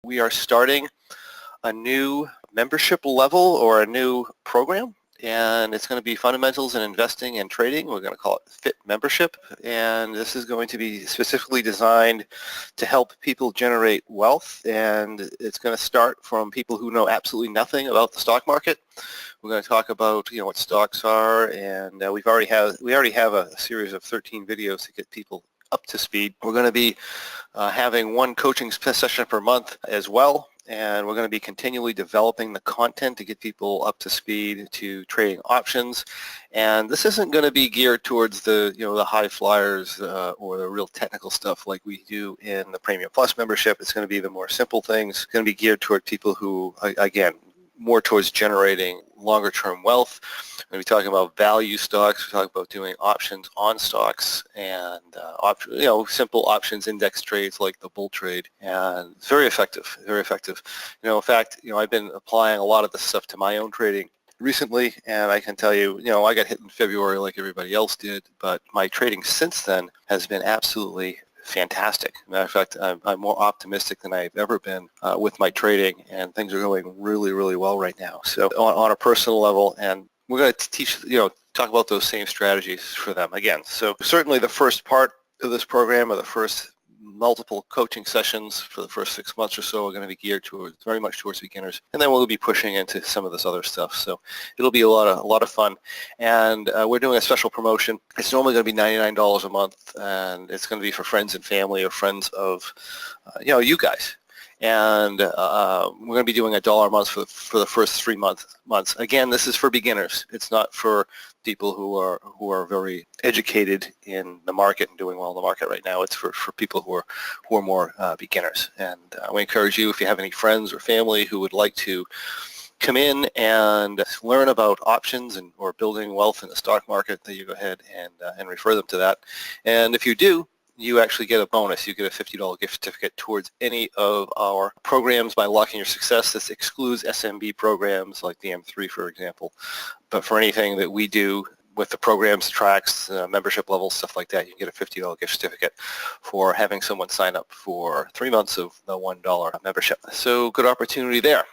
We are starting a new membership level or a new program, and it's going to be fundamentals in investing and trading. We're going to call it Fit Membership, and this is going to be specifically designed to help people generate wealth, and it's going to start from people who know absolutely nothing about the stock market. We're going to talk about what stocks are, and we already have a series of 13 videos to get people up to speed. We're going to be having one coaching session per month as well, and we're going to be continually developing the content to get people up to speed to trading options. And this isn't going to be geared towards the the high flyers or the real technical stuff like we do in the Premium Plus membership. It's going to be the more simple things. It's going to be geared toward people who, again, more towards generating longer term wealth. We're going to be talking about value stocks. We're talking about doing options on stocks and simple options index trades like the bull trade, and it's very effective, very effective. In fact, I've been applying a lot of this stuff to my own trading recently, and I can tell you, I got hit in February like everybody else did, but my trading since then has been absolutely fantastic. Matter of fact, I'm more optimistic than I've ever been with my trading, and things are going really, really well right now. So on a personal level, and we're going to teach, talk about those same strategies for them again. So certainly the first part of this program, or the first multiple coaching sessions for the first 6 months or so, are going to be geared very much towards beginners, and then we'll be pushing into some of this other stuff. So it'll be a lot of fun, and we're doing a special promotion. It's normally going to be $99 a month, and it's going to be for friends and family or friends of you guys. And we're going to be doing $1 a month for the first 3 months. Again, this is for beginners. It's not for people who are very educated in the market and doing well in the market right now. It's for people who are more beginners. And we encourage you, if you have any friends or family who would like to come in and learn about options or building wealth in the stock market, that you go ahead and refer them to that. And if you do, you actually get a bonus. You get a $50 gift certificate towards any of our programs by Locking Your Success. This excludes SMB programs like the M3, for example. But for anything that we do with the programs, tracks, membership levels, stuff like that, you can get a $50 gift certificate for having someone sign up for 3 months of the $1 membership. So good opportunity there.